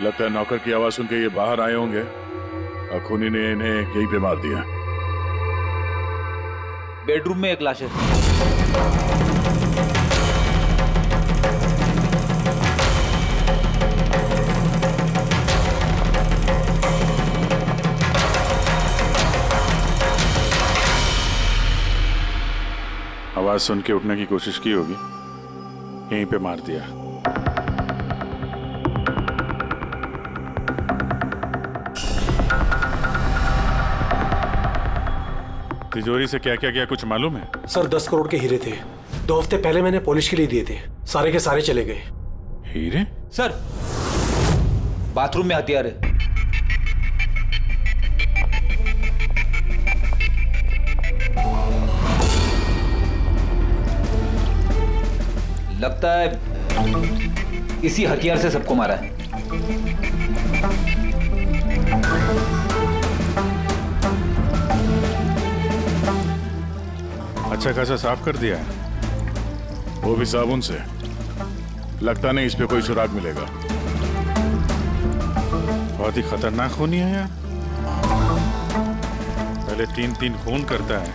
लगता है नौकर की आवाज सुन के ये बाहर आए होंगे और खूनी ने इन्हें यहीं पे मार दिया। बेडरूम में एक लाश है। आवाज सुन के उठने की कोशिश की होगी, यहीं पे मार दिया। तिजोरी से क्या क्या गया कुछ मालूम है? सर 10 करोड़ के हीरे थे। 2 हफ्ते पहले मैंने पॉलिश के लिए दिए थे, सारे के सारे चले गए। हीरे? सर बाथरूम में हथियार है। लगता है इसी हथियार से सबको मारा है। अच्छा खासा साफ कर दिया है, वो भी साबुन से। लगता नहीं इस पे कोई सुराग मिलेगा। बहुत ही खतरनाक खूनी है यार। पहले 3-3 खून करता है,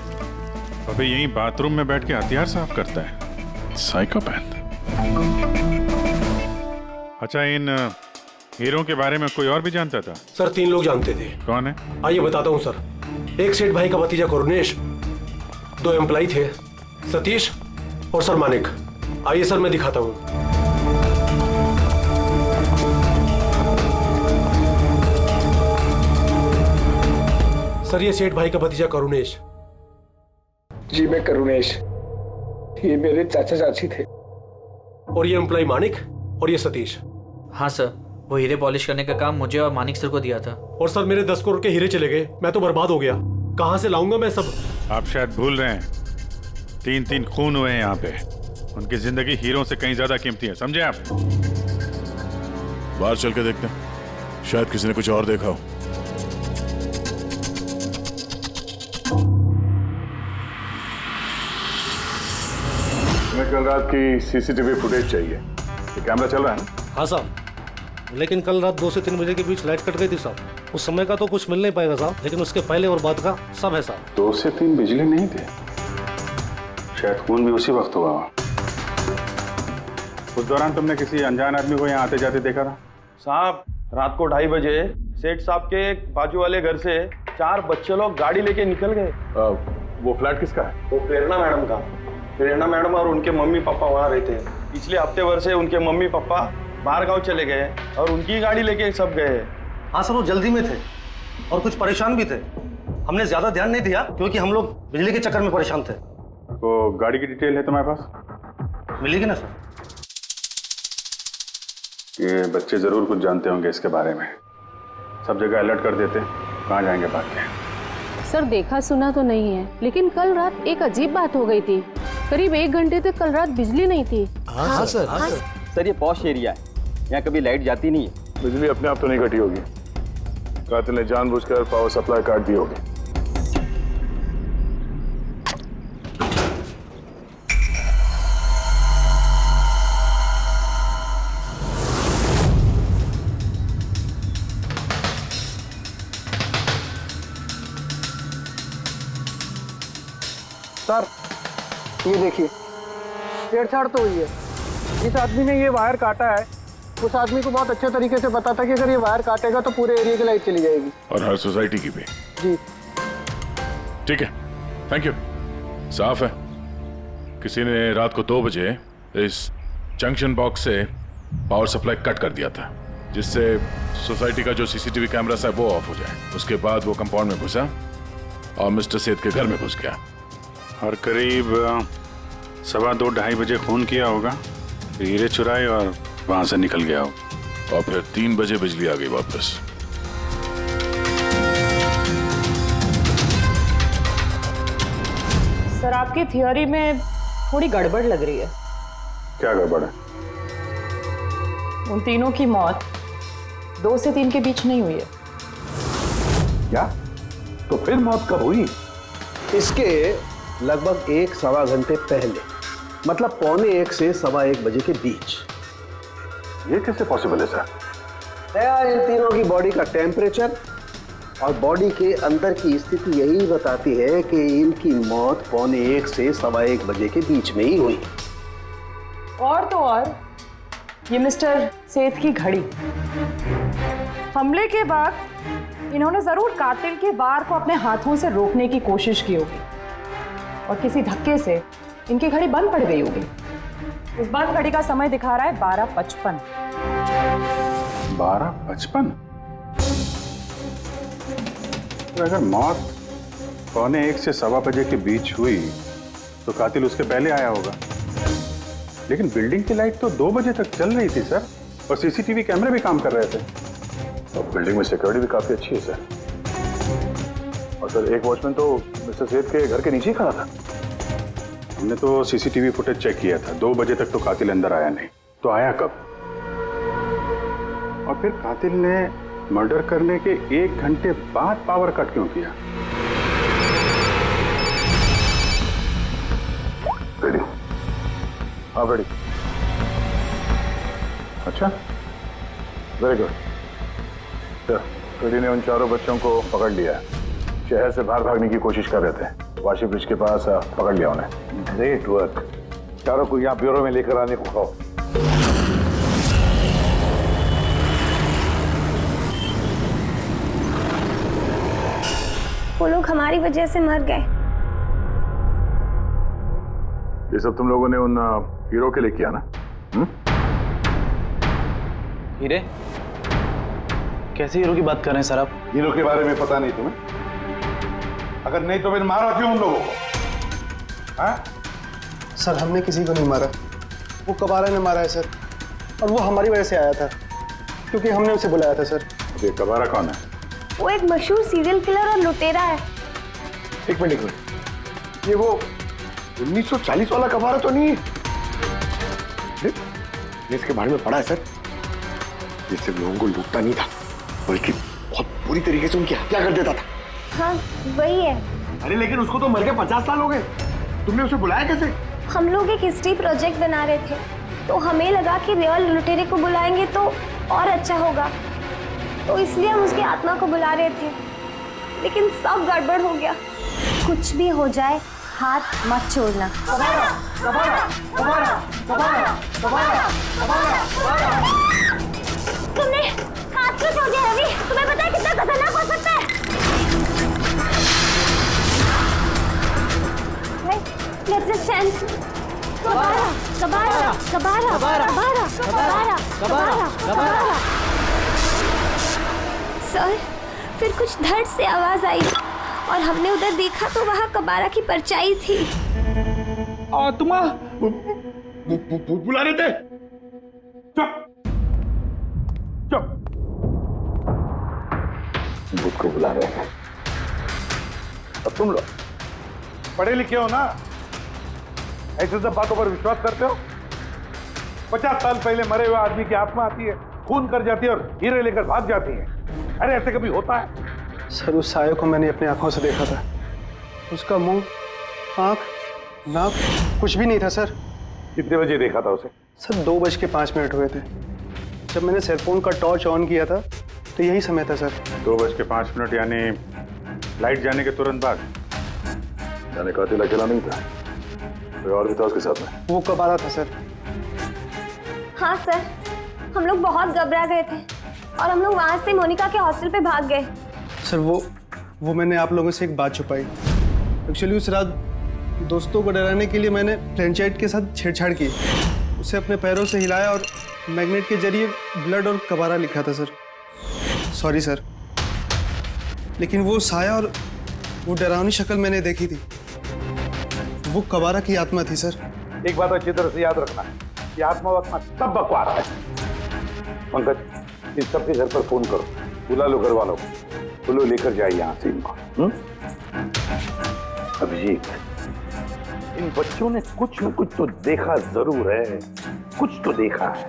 अबे यहीं बाथरूम में बैठ के हथियार साफ करता है। साइकोपैथ। अच्छा, इन हीरों के बारे में कोई और भी जानता था? सर 3 लोग जानते थे। कौन है? आइए बताता हूँ सर। एक सेठ भाई का भतीजा करुणेश, 2 एम्प्लॉय थे, सतीश और सर मानिक। आइए सर मैं दिखाता हूँ। सर ये सेठ भाई का भतीजा करुणेश। जी मैं करुणेश, ये मेरे चाचा चाची थे। और ये एम्प्लॉय मानिक और ये सतीश। हाँ सर, वो हीरे पॉलिश करने का काम मुझे और मानिक सर को दिया था। और सर मेरे 10 करोड़ के हीरे चले गए, मैं तो बर्बाद हो गया। कहां से लाऊंगा मैं सब? आप शायद भूल रहे हैं, 3-3 खून हुए हैं यहाँ पे। उनकी जिंदगी हीरों से कहीं ज्यादा कीमती है, समझे आप? बाहर चल के देखते हैं, शायद किसी ने कुछ और देखा हो। हमें कल रात की सीसीटीवी फुटेज चाहिए। ये कैमरा चल रहा है ना? हाँ साहब, लेकिन कल रात 2 से 3 बजे के बीच लाइट कट गई थी साहब। उस समय का तो कुछ मिल नहीं पाएगा साहब, लेकिन उसके पहले और बाद का सब है साहब। 2 से 3 बिजली नहीं थे, शायद खून भी उसी वक्त हुआ। उस दौरान तुमने किसी अनजान आदमी को यहाँ आते जाते देखा था? साहब रात को 2:30 बजे सेठ साहब के बाजू वाले घर से 4 बच्चे लोग गाड़ी लेके निकल गए। वो फ्लैट किसका है? वो प्रेरणा मैडम का। प्रेरणा मैडम और उनके मम्मी पापा वहाँ रहते हैं। पिछले हफ्ते भर से उनके मम्मी पापा बाहर गांव चले गए और उनकी गाड़ी लेके सब गए। हाँ सर, वो जल्दी में थे और कुछ परेशान भी थे। हमने ज्यादा ध्यान नहीं दिया क्योंकि हम लोग बिजली के चक्कर में परेशान थे। तो गाड़ी की डिटेल है तुम्हारे पास? मिलेगी ना सर? ये बच्चे जरूर कुछ जानते होंगे इसके बारे में। सब जगह अलर्ट कर देते, कहाँ जाएंगे भाग के। सर देखा सुना तो नहीं है, लेकिन कल रात एक अजीब बात हो गई थी। करीब 1 घंटे तक कल रात बिजली नहीं थी। हाँ सर। सर ये पॉश एरिया है, यहाँ कभी लाइट जाती नहीं है। बिजली अपने आप तो नहीं कटी होगी, कातिल ने जानबूझकर पावर सप्लाई काट दी होगी। सर ये देखिए, छेड़छाड़ तो हुई है। जिस आदमी ने ये वायर काटा है उस आदमी को बहुत अच्छे तरीके से पता था कि अगर ये वायर काटेगा तो पूरे एरिया की लाइट चली जाएगी। और हर सोसाइटी की भी। जी ठीक है, थैंक यू। साफ है, किसी ने रात को 2 बजे इस जंक्शन बॉक्स से पावर सप्लाई कट कर दिया था, जिससे सोसाइटी का जो सीसीटीवी कैमरा है वो ऑफ हो जाए। उसके बाद वो कंपाउंड में घुसा और मिस्टर सेठ के घर में घुस गया। और करीब 2:15-2:30 बजे खून किया होगा, फिर हीरे चुराए और वहां से निकल गया हो। और फिर 3 बजे बिजली आ गई वापस। सर आपकी थियोरी में थोड़ी गड़बड़ लग रही है। क्या गड़बड़ है? उन तीनों की मौत 2 से 3 के बीच नहीं हुई है। क्या? तो फिर मौत कब हुई? इसके लगभग 1-1.25 घंटे पहले, मतलब 12:45 से 1:15 बजे के बीच। ये कैसे पॉसिबल है सर? दया, इन तीनों की बॉडी का टेम्परेचर और बॉडी के अंदर की स्थिति यही बताती है कि इनकी मौत 1:15 से 1:15 बजे के बीच में ही हुई। और तो और ये मिस्टर सेठ की घड़ी, हमले के बाद इन्होंने जरूर कातिल के वार को अपने हाथों से रोकने की कोशिश की होगी और किसी धक्के से इनकी घड़ी बंद पड़ गई होगी। इस बंद घड़ी का समय दिखा रहा है 12:55। 12:55? तो अगर मौत 1:15 से 1:15 बजे के बीच हुई तो कातिल उसके पहले आया होगा। लेकिन बिल्डिंग की लाइट तो 2 बजे तक चल रही थी सर, और सीसीटीवी कैमरे भी काम कर रहे थे, और बिल्डिंग में सिक्योरिटी भी काफी अच्छी है सर। और सर एक वॉचमैन तो मिस्टर सेठ के घर के नीचे ही खड़ा था। हमने तो सीसीटीवी फुटेज चेक किया था, 2 बजे तक तो कातिल अंदर आया नहीं, तो आया कब? और फिर कातिल ने मर्डर करने के 1 घंटे बाद पावर कट क्यों किया? रेडी? हाँ रेडी। अच्छा, वेरी गुड। रेडी ने उन चारों बच्चों को पकड़ लिया है, शहर से बाहर भागने की कोशिश कर रहे थे, वाशी ब्रिज के पास पकड़ लिया उन्हें। Great work. चारों को यहाँ ब्यूरो में लेकर आने को कहो। वो लोग हमारी वजह से मर गए। ये सब तुम लोगों ने उन हीरो के लिए किया ना? हीरे? कैसे हीरो की बात कर रहे हैं सर आप? हीरो के बारे में पता नहीं तुम्हें? अगर नहीं तो फिर मारा क्यों उन लोगों को? हाँ? सर हमने किसी को नहीं मारा, वो कबारा ने मारा है सर, और वो हमारी वजह से आया था क्योंकि हमने उसे बुलाया था सर। ये कबारा कौन है? वो एक मशहूर सीरियल किलर और लुटेरा है। एक मिनट, ये वो 1940 वाला कबारा तो नहीं है? इसके बारे में पढ़ा है सर, ये सिर्फ लोगों को लूटता नहीं था बल्कि बहुत बुरी तरीके से उनकी हत्या कर देता था। हाँ वही है। अरे लेकिन उसको तो मर के 50 साल हो गए, तुमने उसे बुलाया कैसे? हम लोग एक हिस्ट्री प्रोजेक्ट बना रहे थे, तो हमें लगा कि रियल लुटेरे को बुलाएंगे तो और अच्छा होगा, तो इसलिए हम उसकी आत्मा को बुला रहे थे, लेकिन सब गड़बड़ हो गया। कुछ भी हो जाए हाथ मत छोड़ना। कबारा, कबारा, कबारा, कबारा, कबारा, कबारा, कबारा। तुमने हाथ क्यों छोड़ दिया रवि? तुम्हें पता है कितना खतरनाक हो सकता है? Let's just chance. कबारा, कबारा, कबारा, कबारा, कबारा, कबारा, कबारा। सर, फिर कुछ धड़ से आवाज आई और हमने उधर देखा तो वहाँ कबारा की परछाई थी। तुम बुला रहे थे? चुप चुप। बुद्ध को बुला रहे थे। अब तुम लोग पढ़े लिखे हो ना, ऐसे सब बातों पर विश्वास करते हो? 50 साल पहले मरे हुए आदमी की आत्मा आती है, खून कर जाती है और हीरे लेकर भाग जाती है। अरे ऐसे कभी होता है? सर उस साये को मैंने अपनी आंखों से देखा था, उसका मुंह, आंख, नाक कुछ भी नहीं था सर। कितने बजे देखा था उसे? सर 2:05 हुए थे। जब मैंने सेलफोन का टॉर्च ऑन किया था तो यही समय था सर। 2:05 यानी लाइट जाने के तुरंत बाद? यानी कातिल अकेला नहीं था, कोई और भी था उसके साथ में? वो कबारा था सर। हाँ सर, हम लोग बहुत घबरा गए थे और हम लोग वहाँ से मोनिका के हॉस्टल पे भाग गए। सर वो मैंने आप लोगों से एक बात छुपाई। एक्चुअली उस रात दोस्तों को डराने के लिए मैंने फ्रेंचाइट के साथ छेड़छाड़ की, उसे अपने पैरों से हिलाया और मैग्नेट के जरिए ब्लड और कबारा लिखा था सर। सॉरी सर, लेकिन वो साया और वो डरावनी शक्ल मैंने देखी थी, वो कबारा की आत्मा थी सर। एक बात अच्छी तरह से याद रखना है, ये आत्मा वात्मा सब बकवास है। पंकज, इन सबके घर पर फोन करो, बुला लो घर वालों को, बोलो लेकर जाए यहाँ से इनको। अभिजीत, इन बच्चों ने कुछ न कुछ तो देखा जरूर है, कुछ तो देखा है,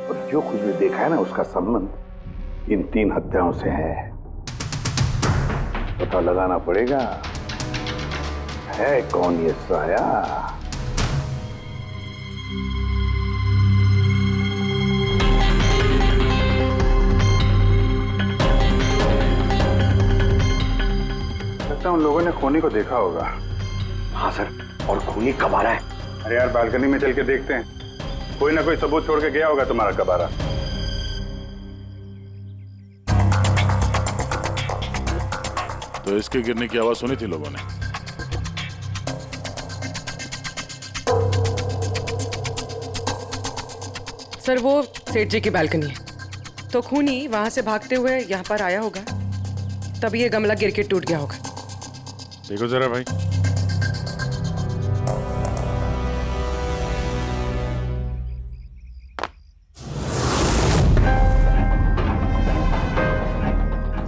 और जो कुछ भी देखा है ना उसका संबंध इन 3 हत्याओं से है। पता लगाना पड़ेगा है कौन ये साया। लगता है उन लोगों ने खूनी को देखा होगा। हाँ सर, और खूनी कब आ रहा है? अरे यार बालकनी में चल के देखते हैं, कोई ना कोई सबूत छोड़ के गया होगा तुम्हारा कबारा। तो इसके गिरने की आवाज सुनी थी लोगों ने? सर वो सेठ जी की बालकनी है, तो खूनी वहां से भागते हुए यहाँ पर आया होगा, तभी ये गमला गिर के टूट गया होगा। देखो जरा भाई।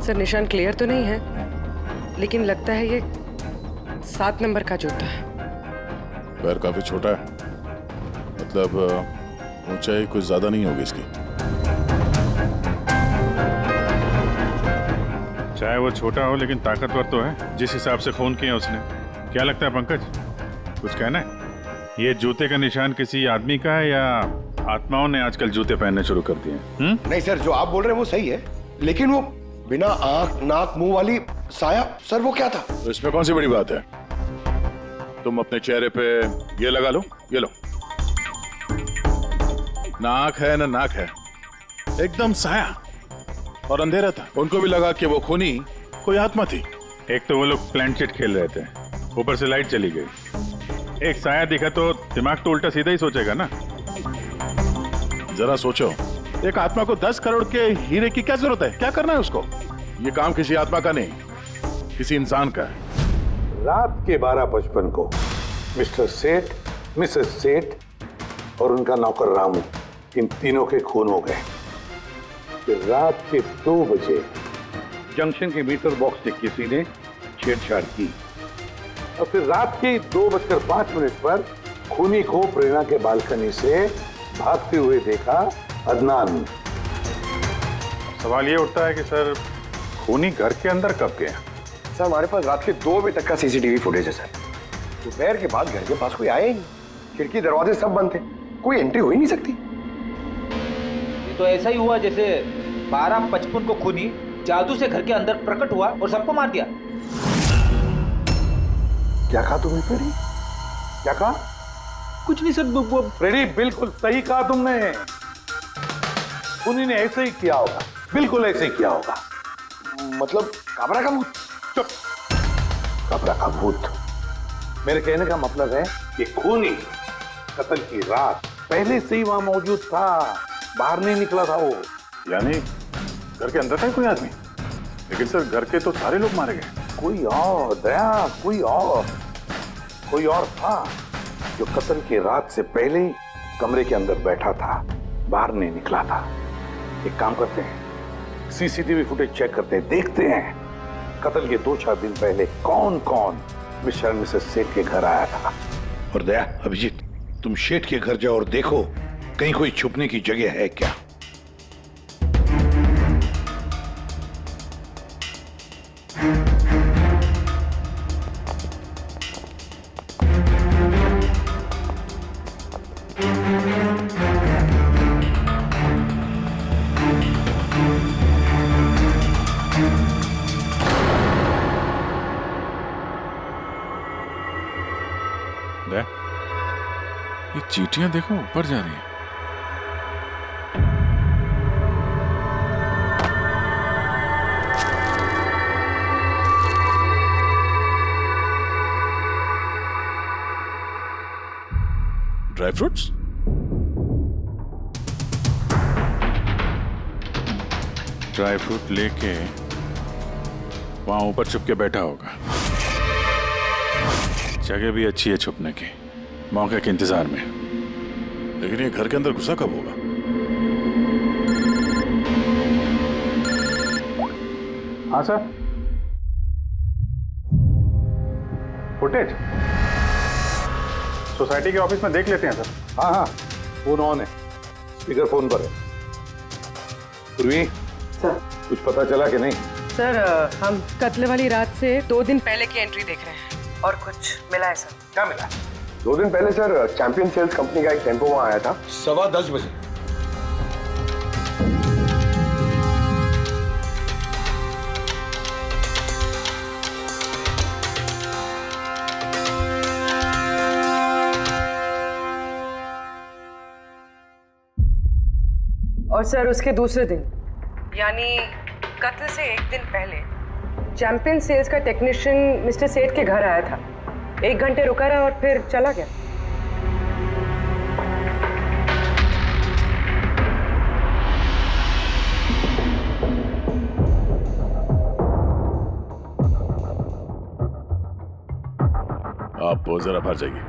सर निशान क्लियर तो नहीं है, लेकिन लगता है ये 7 नंबर का जूता है। पैर काफी छोटा है, मतलब ऊंचाई कुछ ज्यादा नहीं होगी इसकी। चाहे वो छोटा हो लेकिन ताकतवर तो है, जिस हिसाब से खून किया उसने। क्या लगता है पंकज, कुछ कहना है? ये जूते का निशान किसी आदमी का है या आत्माओं ने आजकल जूते पहनने शुरू कर दिए हैं? नहीं सर, जो आप बोल रहे हैं वो सही है, लेकिन वो बिना आंख नाक मुंह वाली साया, सर वो क्या था? तो इसमें कौन सी बड़ी बात है? तुम अपने चेहरे पे ये लगा लो, ये लो। ना आंख है ना नाक है, एकदम साया और अंधेरा था। उनको भी लगा कि वो खूनी कोई आत्मा थी। एक तो वो लोग प्लेनचेट खेल रहे थे, ऊपर से लाइट चली गई। एक साया दिखा तो दिमाग तो उल्टा सीधा ही सोचेगा ना। जरा सोचो, एक आत्मा को 10 करोड़ के हीरे की क्या जरूरत है? क्या करना है उसको? ये काम किसी आत्मा का नहीं, किसी इंसान का है। रात के 12:55 को मिस्टर सेठ, मिसेस सेठ और उनका नौकर रामू, इन तीनों के खून हो गए। फिर रात के 2 बजे जंक्शन के मीटर बॉक्स से किसी ने छेड़छाड़ की और फिर रात के 2:05 पर खूनी को प्रेरणा के बालकनी से भागते हुए देखा अदनान। सवाल ये उठता है कि सर खूनी घर के अंदर कब गया? सर हमारे पास रात के 2 बजे तक का सीसीटीवी फुटेज है सर। दोपहर के बाद घर के पास कोई आया ही नहीं, खिड़की दरवाजे सब बंद थे, कोई एंट्री हो ही नहीं सकती। ये तो ऐसा ही हुआ जैसे 12:55 को खूनी जादू से घर के अंदर प्रकट हुआ और सबको मार दिया। क्या कहा तुमने फ्रेडी? क्या कहा? कुछ नहीं सर। फ्रेडी बिल्कुल सही कहा तुमने। खूनी ने ऐसे ही किया होगा, बिल्कुल ऐसे ही किया होगा। मतलब काबरा का भूत? चुप। काबरा का भूत? मेरे कहने का मतलब है कि खूनी कत्ल की रात पहले से ही वहां मौजूद था, बाहर नहीं निकला था वो। यानी घर के अंदर था कोई आदमी? लेकिन सर घर के तो सारे लोग मारे गए। कोई और दया, कोई और था जो कत्ल की रात से पहले ही कमरे के अंदर बैठा था, बाहर नहीं निकला था। एक काम करते हैं, सीसीटीवी फुटेज चेक करते हैं, देखते हैं कत्ल के 2-4 दिन पहले कौन कौन मिस्टर मिसेस सेठ के घर आया था। और दया, अभिजीत, तुम सेठ के घर जाओ और देखो कहीं कोई छुपने की जगह है क्या। ये चींटियां देखो ऊपर जा रही हैं। Dry fruits? ड्राई फ्रूट लेके वहां ऊपर छुप के बैठा होगा। जगह भी अच्छी है छुपने की, मौके के इंतजार में। लेकिन ये घर के अंदर घुसा कब होगा? हाँ सर, फुटेज सोसाइटी के ऑफिस में देख लेते हैं सर। हाँ हाँ, फोन ऑन है, स्पीकर फोन पर है। पूर्वी सर, कुछ पता चला कि नहीं? सर हम कत्ल वाली रात से 2 दिन पहले की एंट्री देख रहे हैं और कुछ मिला है सर। क्या मिला? 2 दिन पहले सर चैंपियन सेल्स कंपनी का एक टेम्पो वहां आया था 10:15 बजे। और सर उसके दूसरे दिन यानी कत्ल से एक दिन पहले चैंपियन सेल्स का टेक्नीशियन मिस्टर सेठ के घर आया था। 1 घंटे रुका रहा और फिर चला गया। आप जरा बाहर जाइए।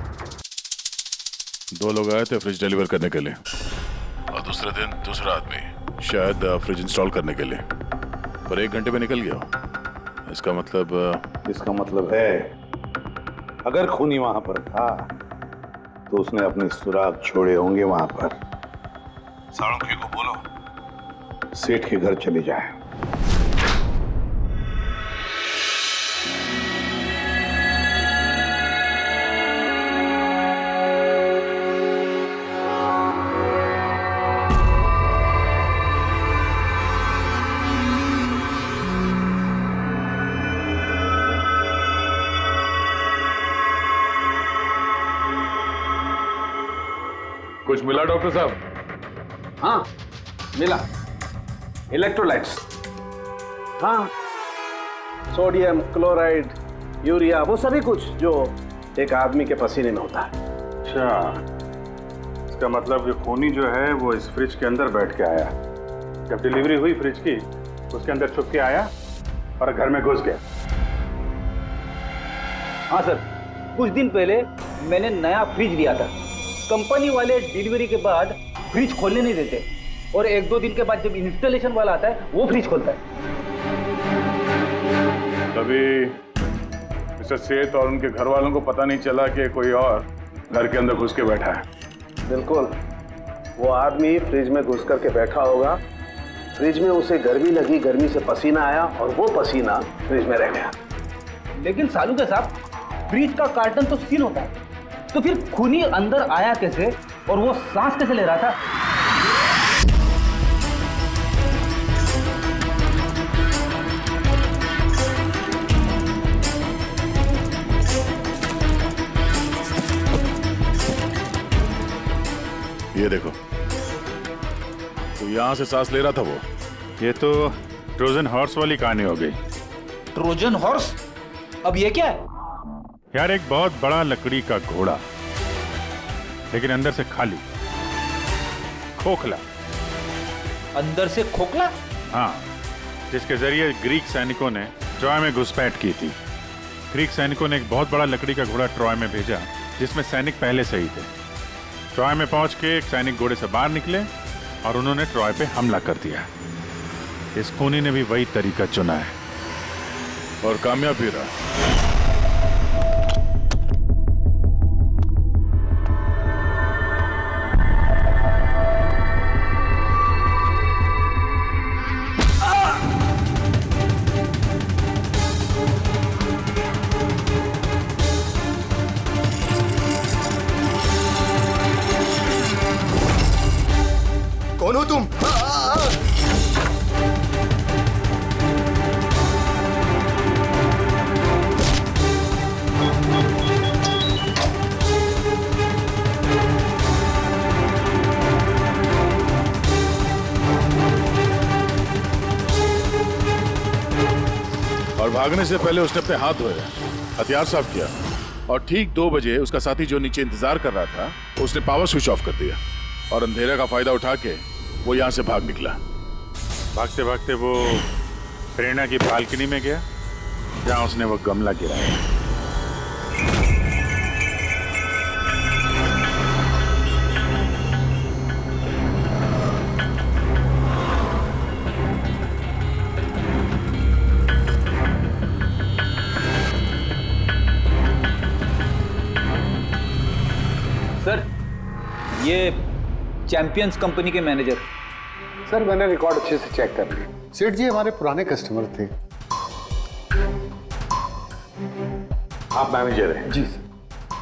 2 लोग आए थे फ्रिज डिलीवर करने के लिए और दूसरे दिन दूसरा आदमी शायद फ्रिज इंस्टॉल करने के लिए, पर 1 घंटे में निकल गया। इसका मतलब है अगर खूनी वहां पर था तो उसने अपने सुराग छोड़े होंगे वहां पर। साळुंखे को बोलो सेठ के घर चले जाए। कुछ मिला डॉक्टर साहब? हाँ मिला, इलेक्ट्रोलाइट्स। हाँ, सोडियम क्लोराइड, यूरिया, वो सभी कुछ जो एक आदमी के पसीने में होता है। अच्छा, इसका मतलब ये खूनी जो है वो इस फ्रिज के अंदर बैठ के आया। जब डिलीवरी हुई फ्रिज की, उसके अंदर छुप के आया और घर में घुस गया। हाँ सर, कुछ दिन पहले मैंने नया फ्रिज लिया था। कंपनी वाले डिलीवरी के बाद फ्रिज खोलने नहीं देते और 1-2 दिन के बाद जब इंस्टॉलेशन वाला आता है वो फ्रिज खोलता है। तभी मिस्टर सेठ और उनके घर वालों को पता नहीं चला कि कोई और घर के अंदर घुस के बैठा है। बिल्कुल, वो आदमी फ्रिज में घुस करके बैठा होगा। फ्रिज में उसे गर्मी लगी, गर्मी से पसीना आया और वो पसीना फ्रिज में रह गया। लेकिन सालुंखे साहब, फ्रिज का कार्टन तो सील होता है, तो फिर खूनी अंदर आया कैसे और वो सांस कैसे ले रहा था? ये देखो, तो यहां से सांस ले रहा था वो। ये तो ट्रोजन हॉर्स वाली कहानी हो गई। Trojan horse? अब ये क्या है? यार, एक बहुत बड़ा लकड़ी का घोड़ा, लेकिन अंदर से खाली, खोखला। अंदर से खोखला? हाँ, जिसके जरिए ग्रीक सैनिकों ने ट्रॉय में घुसपैठ की थी। ग्रीक सैनिकों ने एक बहुत बड़ा लकड़ी का घोड़ा ट्रॉय में भेजा, जिसमें सैनिक पहले से ही थे। ट्रॉय में पहुंच के एक सैनिक घोड़े से बाहर निकले और उन्होंने ट्रॉय पे हमला कर दिया। इस खूनी ने भी वही तरीका चुना है और कामयाब भी रहा। कौन हो तुम? और भागने से पहले उसने अपने हाथ धोए, हथियार साफ किया और ठीक 2 बजे उसका साथी जो नीचे इंतजार कर रहा था, उसने पावर स्विच ऑफ कर दिया और अंधेरे का फायदा उठा के वो यहां से भाग निकला। भागते भागते वो प्रेरणा की बालकनी में गया, जहां उसने वो गमला गिराया। सर, ये चैंपियंस कंपनी के मैनेजर। सर, मैंने रिकॉर्ड अच्छे से चेक कर लिया। सेठ जी हमारे पुराने कस्टमर थे। आप मैनेजर हैं? जी सर।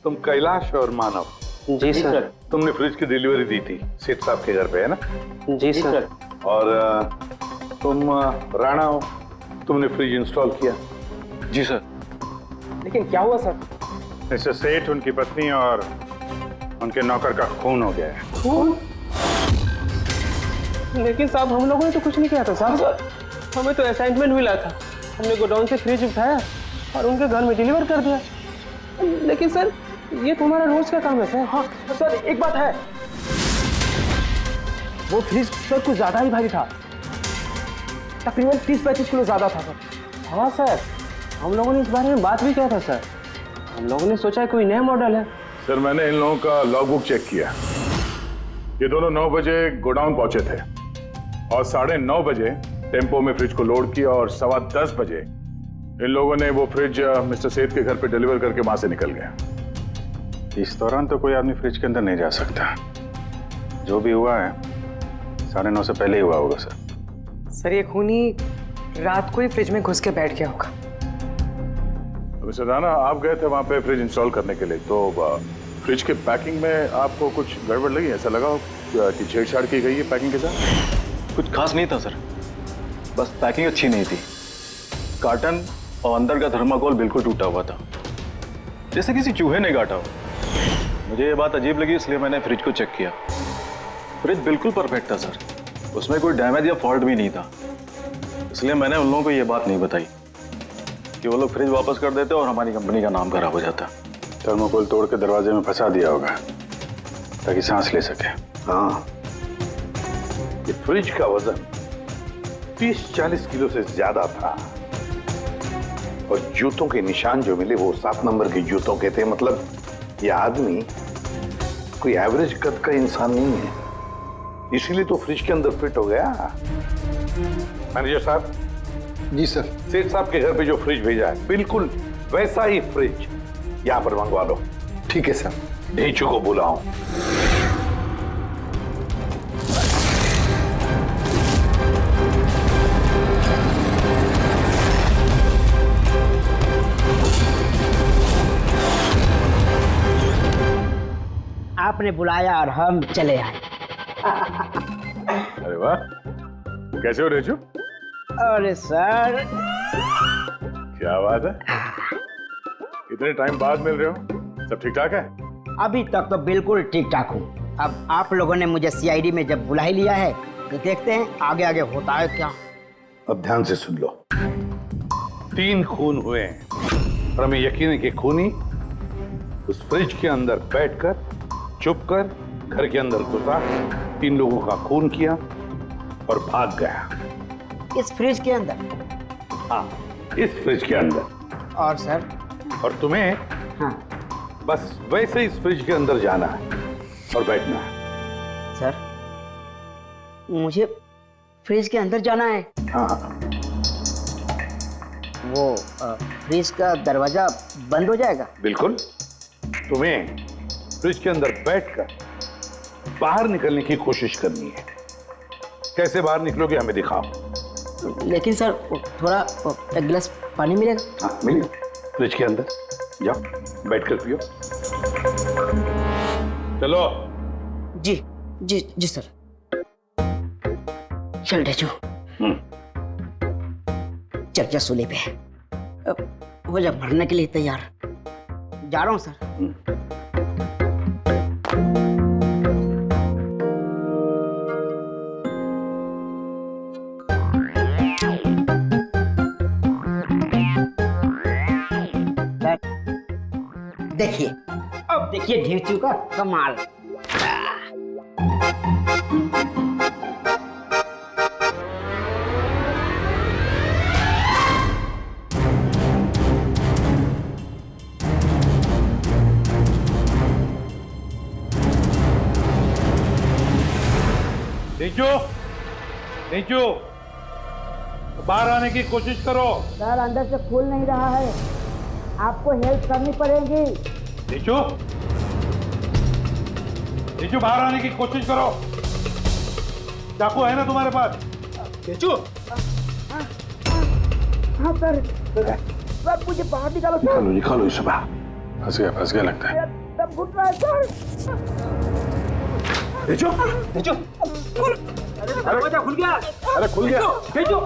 तुम कैलाश और मानव? जी सर। तुमने फ्रिज की डिलीवरी दी थी सेठ साहब के घर पे, है ना? जी सर। और तुम राणा हो, तुमने फ्रिज इंस्टॉल किया? जी सर। लेकिन क्या हुआ सर? मिस्टर सेठ, उनकी पत्नी और उनके नौकर का खून हो गया है। खून? लेकिन साहब हम लोगों ने तो कुछ नहीं किया था साहब। हमें तो असाइनमेंट मिला था, हमने गोडाउन से फ्रिज उठाया और उनके घर में डिलीवर कर दिया। लेकिन सर ये तुम्हारा रोज का काम है सर। हाँ सर एक बात है, वो फ्रिज सर कुछ ज्यादा ही भारी था, तकरीबन 30-35 किलो ज्यादा था सर। हाँ सर, हम लोगों ने इस बारे में बात भी किया था सर। हम लोगों ने सोचा कोई नया मॉडल है। सर मैंने इन लोगों का लॉगबुक चेक किया, ये दोनों 9 बजे गोडाउन पहुंचे थे और 9:30 बजे टेम्पो में फ्रिज को लोड किया और 10:15 बजे इन लोगों ने वो फ्रिज मिस्टर सेठ के घर पे डिलीवर करके वहां से निकल गए। इस दौरान तो कोई आदमी फ्रिज के अंदर नहीं जा सकता। जो भी हुआ है 9:30 से पहले ही हुआ होगा सर। सर ये खूनी रात को ही फ्रिज में घुस के बैठ गया होगा। मिस्टर राणा, आप गए थे वहां पे फ्रिज इंस्टॉल करने के लिए, तो फ्रिज के पैकिंग में आपको कुछ गड़बड़ लगी? ऐसा लगा कि छेड़छाड़ की गई है पैकिंग के साथ? कुछ खास नहीं था सर, बस पैकिंग अच्छी नहीं थी। कार्टन और अंदर का थर्माकोल बिल्कुल टूटा हुआ था, जैसे किसी चूहे ने काटा हो। मुझे ये बात अजीब लगी, इसलिए मैंने फ्रिज को चेक किया। फ्रिज बिल्कुल परफेक्ट था सर, उसमें कोई डैमेज या फॉल्ट भी नहीं था। इसलिए मैंने उन लोगों को ये बात नहीं बताई कि वो लोग फ्रिज वापस कर देते और हमारी कंपनी का नाम खराब हो जाता। थर्मोकोल तोड़ के दरवाजे में फंसा दिया होगा ताकि सांस ले सके। हाँ, ये फ्रिज का वजन 30-40 किलो से ज्यादा था और जूतों के निशान जो मिले वो 7 नंबर के जूतों के थे। मतलब ये आदमी कोई एवरेज कद का इंसान नहीं है, इसीलिए तो फ्रिज के अंदर फिट हो गया। मैनेजर साहब। जी सर। सेठ साहब के घर पे जो फ्रिज भेजा है बिल्कुल वैसा ही फ्रिज यहाँ पर मंगवा लो। ठीक है सर। ढेंचू को बुलाओ। आपने बुलाया और हम चले आए। अरे वाह, कैसे हो रेजू? अरे सर, क्या बात है, इतने टाइम बाद मिल रहे हो, सब ठीक ठाक है? अभी तक तो बिल्कुल ठीक ठाक हूँ। अब आप लोगों ने मुझे सीआईडी में जब बुला ही लिया है तो देखते हैं आगे आगे होता है क्या। अब ध्यान से सुन लो। 3 खून हुए हैं और हमें यकीन है कि खूनी उस फ्रिज के अंदर बैठकर चुपकर घर के अंदर घुसा, 3 लोगों का खून किया और भाग गया। इस फ्रिज के अंदर? हाँ, इस फ्रिज के अंदर। और सर? और तुम्हें हाँ, बस वैसे इस फ्रिज के अंदर जाना है और बैठना है। सर, मुझे फ्रिज के अंदर जाना है? हाँ। वो फ्रिज का दरवाजा बंद हो जाएगा? बिल्कुल। तुम्हें फ्रिज के अंदर बैठकर बाहर निकलने की कोशिश करनी है। कैसे बाहर निकलोगे हमें दिखाओ। लेकिन सर थोड़ा एक गिलास पानी मिलेगा? हाँ मिलेगा, फ्रिज के अंदर जाओ, बैठकर पियो। चलो। जी जी जी सर। चल ढेचू, चल जा सूली पे, हो जा मरने के लिए तैयार। जा रहा हूँ सर। देखिए, अब देखिए ढेंचू का कमाल। नीचू, नीचू, बाहर आने की कोशिश करो। सर अंदर से खुल नहीं रहा है, आपको हेल्प करनी पड़ेगी। नीचू, नीचू बाहर आने की कोशिश करो। चाकू है ना तुम्हारे पास? नीचू। हाँ सर, सब मुझे बाहर निकालो सर। निकालो निकालो इसे बाहर। फंस गया लगता है। सब घुट रहा है सर। नीचू, नीचू। दरवाजा खुल गया। अरे खुल गया। नीचू,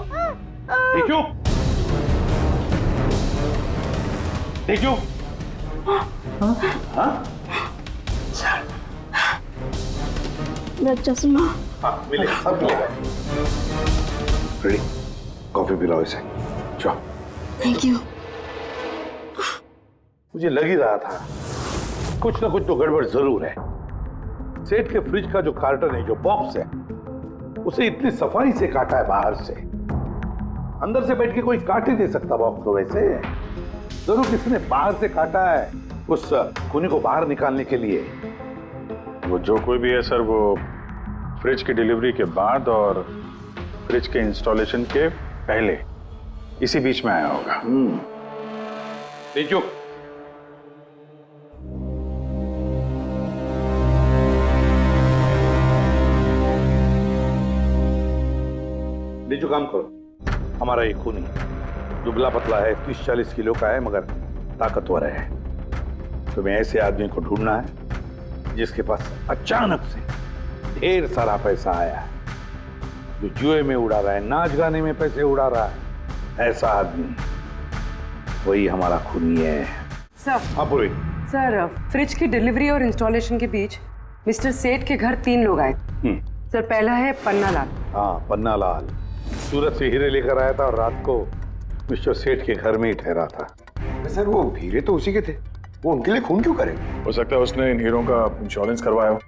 नीचू, नीचू। हाँ? मेरा चश्मा। हाँ मिलेगा, सब मिलेगा। रेडी, कॉफी पिलाओ इसे। जाओ। Thank you. मुझे लग ही रहा था कुछ ना कुछ तो गड़बड़ जरूर है। सेठ के फ्रिज का जो कार्टन है, जो बॉक्स है, उसे इतनी सफाई से काटा है बाहर से। अंदर से बैठ के कोई काट ही नहीं सकता बॉक्स को वैसे। जरूर किसी ने बाहर से काटा है उस खूनी को बाहर निकालने के लिए। वो जो कोई भी है सर, वो फ्रिज की डिलीवरी के बाद और फ्रिज के इंस्टॉलेशन के पहले इसी बीच में आया होगा। तेजो, जो काम करो, हमारा ये खूनी दुबला पतला है, 30-40 किलो का है, मगर ताकतवर है। तुम्हें ऐसे आदमी को ढूंढना है जिसके पास अचानक से ढेर सारा पैसा आया है, जो जुए में उड़ा रहा है, नाच गाने में पैसे उड़ा रहा है। ऐसा आदमी वही हमारा खूनी है। सर। हाँ पूरी। सर, फ्रिज की डिलीवरी और इंस्टॉलेशन के बीच मिस्टर सेठ के घर 3 लोग आए। सर, पहला है पन्ना लाल। हाँ, पन्ना लाल सूरत से हीरे लेकर आया था और रात को मिस्टर सेठ के घर में ही ठहरा था। सर, वो हीरे तो उसी के थे, वो उनके लिए खून क्यों करे? हो सकता है उसने इन हीरों का इंश्योरेंस करवाया हो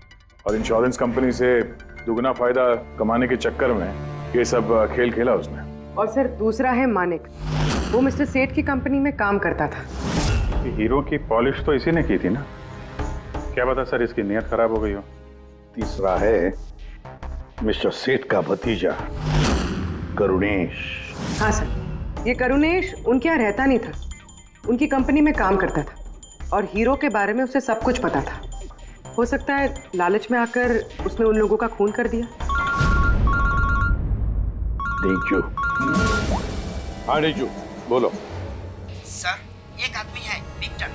और इंश्योरेंस कंपनी से दुगना फायदा कमाने के चक्कर में ये सब खेल खेला उसने। और सर, दूसरा है मानिक। वो मिस्टर सेठ की कंपनी में काम करता था। हीरो की पॉलिश तो इसी ने की थी ना, क्या पता सर इसकी नीयत खराब हो गई हो। तीसरा है मिस्टर सेठ का भतीजा करुणेश। हाँ सर, ये करुणेश उनके यहाँ रहता नहीं था, उनकी कंपनी में काम करता था और हीरो के बारे में उसे सब कुछ पता था। हो सकता है लालच में आकर उसने उन लोगों का खून कर दिया। डेंजू। हाँ डेंजू, बोलो। सर, एक आदमी है विक्टर।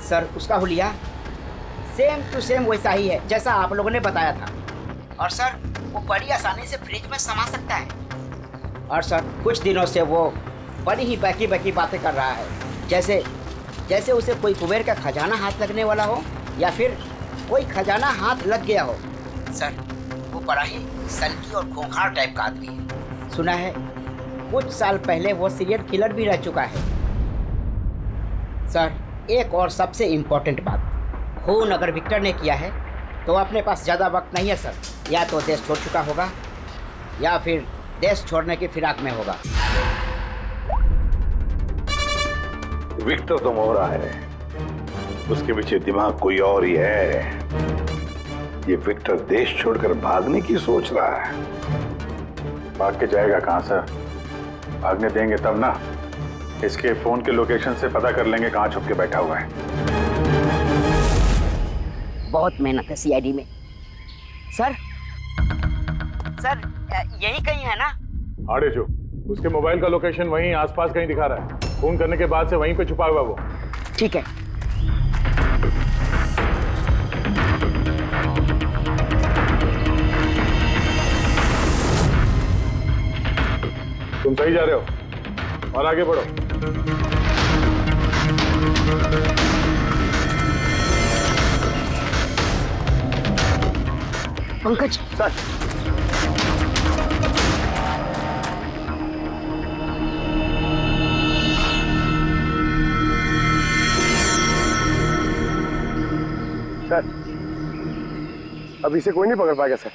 सर, उसका हुलिया सेम टू सेम वैसा ही है जैसा आप लोगों ने बताया था। और सर, वो बड़ी आसानी से फ्रिज में समा सकता है। और सर, कुछ दिनों से वो बड़ी ही बकी बातें कर रहा है, जैसे उसे कोई कुबेर का खजाना हाथ लगने वाला हो या फिर कोई खजाना हाथ लग गया हो। सर, वो बड़ा ही सनकी और खूंखार टाइप का आदमी है। सुना है कुछ साल पहले वो सीरियल किलर भी रह चुका है। सर, एक और सबसे इम्पोर्टेंट बात, खून अगर विक्टर ने किया है तो अपने पास ज़्यादा वक्त नहीं है सर। या तो देश छोड़ चुका होगा या फिर देश छोड़ने की फिराक में होगा। विक्टर तो मोहरा है, उसके पीछे दिमाग कोई और ही है। ये विक्टर देश छोड़कर भागने की सोच रहा है। भाग के जाएगा कहाँ सर, भागने देंगे तब ना। इसके फोन के लोकेशन से पता कर लेंगे कहाँ छुप के बैठा हुआ है। बहुत मेहनत है सीआईडी में। सर, यही कहीं है ना? आड़े जो उसके मोबाइल का लोकेशन वहीं आसपास कहीं दिखा रहा है। फोन करने के बाद से वहीं पे छुपा हुआ वो। ठीक है। तुम सही जा रहे हो और आगे बढ़ो। पंकज सर, अब इसे कोई नहीं पकड़ पाएगा सर।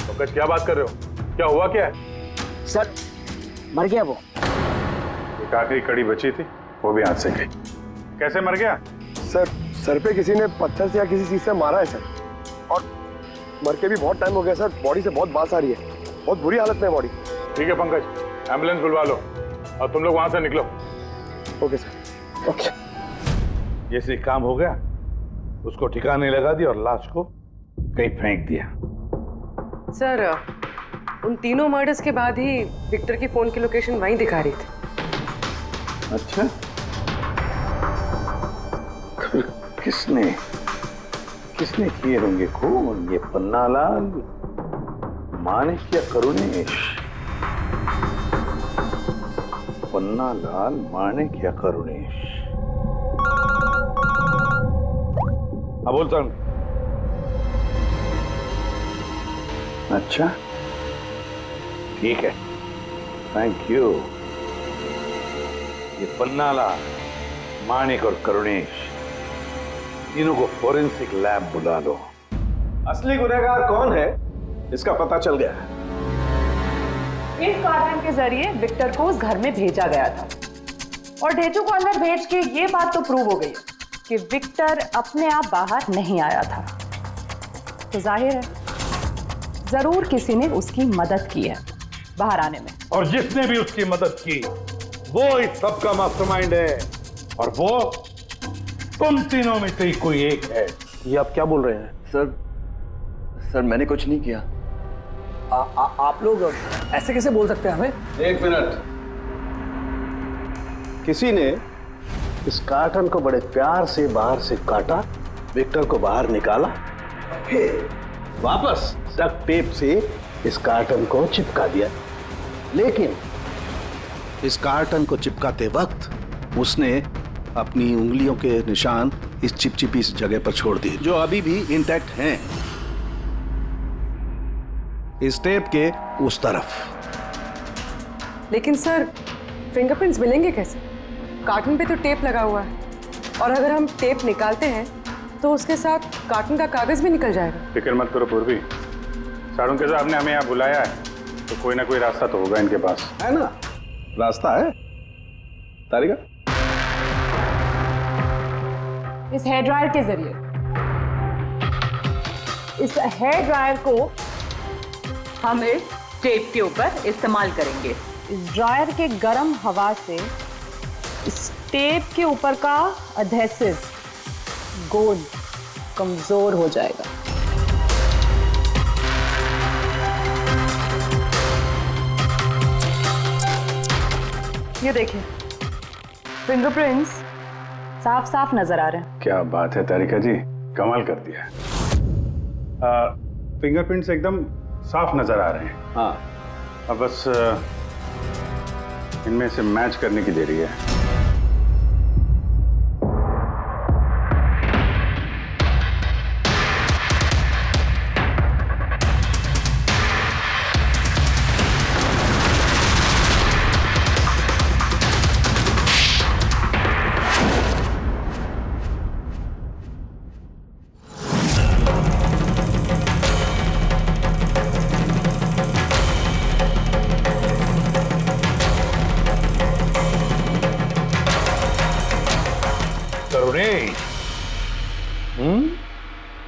पंकज, क्या बात कर रहे हो? क्या हुआ क्या है? सर, मर गया वो। एक आखिरी कड़ी बची थी, वो भी हाथ से गई। कैसे मर गया? सर पे किसी ने पत्थर से या किसी चीज से मारा है सर, और मर के भी बहुत टाइम हो गया सर। बॉडी से बहुत बास आ रही है, बहुत बुरी हालत में है बॉडी। ठीक है पंकज, एम्बुलेंस बुलवा लो और तुम लोग वहां से निकलो। Okay sir. ओके। जैसे काम हो गया, उसको ठिकाने लगा दिया और लाश को कहीं फेंक दिया। सर, उन तीनों मर्डर्स के बाद ही विक्टर की फोन की लोकेशन वहीं दिखा रही थी। अच्छा, किसने किए होंगे खून? ये पन्नालाल, मानिक या करुणेश? पन्नालाल, मानिक या करुणेश? हाँ, बोलता हूँ। अच्छा, ठीक है, थैंक यू। ये पन्नाला, मानिक और करुणेश, तीनों को फोरेंसिक लैब बुला लो। असली गुनहगार कौन है इसका पता चल गया है। इस कार्टन के जरिए विक्टर को उस घर में भेजा गया था और ढेचू को अंदर भेज के ये बात तो प्रूव हो गई कि विक्टर अपने आप बाहर नहीं आया था। तो जाहिर है जरूर किसी ने उसकी मदद की है बाहर आने में। और जिसने भी उसकी मदद की वो इस सब का मास्टरमाइंड है, और वो तुम तीनों में से ही कोई एक है। ये आप क्या बोल रहे हैं? सर मैंने कुछ नहीं किया। आप लोग ऐसे कैसे बोल सकते हैं हमें? एक मिनट। किसी ने इस कार्टन को बड़े प्यार से बाहर से काटा, विक्टर को बाहर निकाला, फिर वापस डक्ट टेप से इस कार्टन को चिपका दिया। लेकिन इस कार्टन को चिपकाते वक्त उसने अपनी उंगलियों के निशान इस चिपचिपी जगह पर छोड़ दिए, जो अभी भी इंटैक्ट हैं, इस टेप के उस तरफ। लेकिन सर फिंगरप्रिंट्स मिलेंगे कैसे? कार्टन पे तो टेप लगा हुआ है, और अगर हम टेप निकालते हैं तो उसके साथ कार्टन का कागज भी निकल जाएगा। फिक्र मत करो पूर्वी, साड़ुंके साहब ने हमें यहाँ बुलाया है तो कोई ना कोई रास्ता तो होगा इनके पास। है ना, रास्ता है। तारिका, इस हेयर ड्रायर के जरिए इस हेयर ड्रायर को हम इस टेप के ऊपर इस्तेमाल करेंगे। इस ड्रायर के गर्म हवा से इस टेप के ऊपर का अधेसिव गोंद कमजोर हो जाएगा। ये देखिए, फिंगरप्रिंट्स साफ साफ नजर आ रहे हैं। क्या बात है तारिका जी, कमाल कर दिया। फिंगरप्रिंट्स एकदम साफ नजर आ रहे हैं। हाँ, अब बस इनमें से मैच करने की देरी है।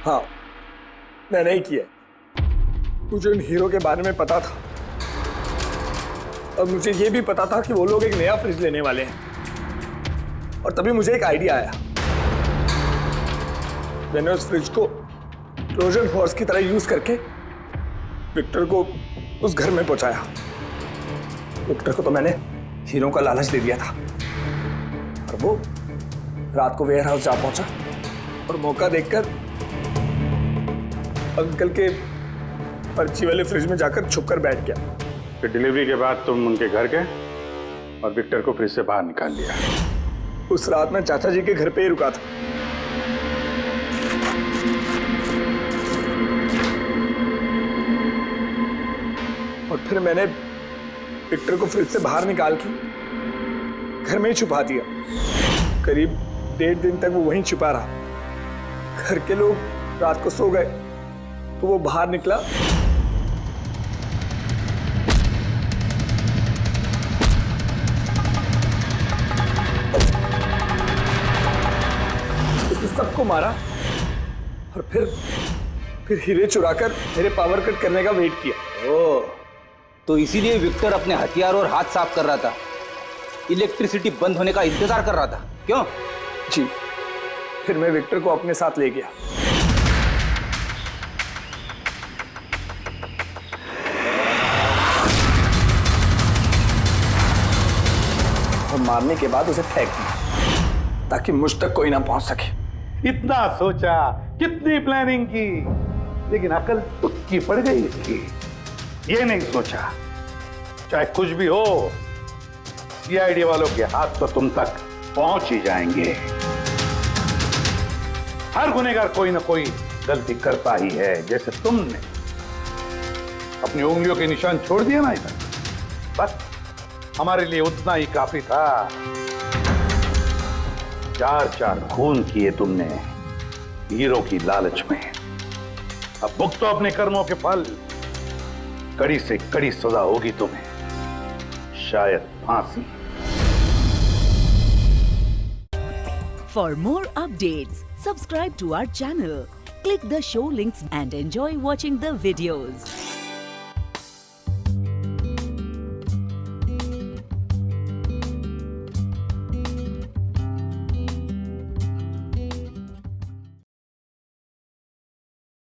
हाँ, मैंने ही किया। मुझे उन हीरो के बारे में पता था, और मुझे ये भी पता था कि वो लोग एक नया फ्रिज लेने वाले हैं। और तभी मुझे एक आइडिया आया। मैंने उस फ्रिज को ट्रोजन हॉर्स की तरह यूज करके विक्टर को उस घर में पहुंचाया। विक्टर को तो मैंने हीरो का लालच दे दिया था, और वो रात को वेयर हाउस जा पहुंचा और मौका देखकर अंकल के पर्ची वाले फ्रिज में जाकर छुपकर बैठ गया। फिर डिलीवरी के बाद तुम उनके घर गए और विक्टर को फ्रिज से बाहर निकाल लिया। उस रात मैं चाचा जी के घर पे ही रुका था। और फिर मैंने विक्टर को फ्रिज से बाहर निकाल के घर में ही छुपा दिया। करीब 1.5 दिन तक वो वहीं छुपा रहा। घर के लोग रात को सो गए तो वो बाहर निकला, उसने सबको मारा और फिर हीरे चुराकर मेरे पावर कट करने का वेट किया। ओह, तो इसीलिए विक्टर अपने हथियार और हाथ साफ कर रहा था, इलेक्ट्रिसिटी बंद होने का इंतजार कर रहा था, क्यों? जी, फिर मैं विक्टर को अपने साथ ले गया। और मारने के बाद उसे फेंक दिया ताकि मुझ तक कोई ना पहुंच सके। इतना सोचा, कितनी प्लानिंग की, लेकिन अकल तुक्की पड़ गई इसकी। ये नहीं सोचा चाहे कुछ भी हो, सीआईडी वालों के हाथ तो तुम तक पहुंच ही जाएंगे। हर गुनहगार कोई ना कोई गलती करता ही है, जैसे तुमने। अपनी उंगलियों के निशान छोड़ दिया ना इधर, बस हमारे लिए उतना ही काफी था। 4 खून किए तुमने हीरो की लालच में। अब भुगतो अपने कर्मों के फल। कड़ी से कड़ी सजा होगी तुम्हें, शायद फांसी। For more updates, subscribe to our channel, click the show links and enjoy watching the videos.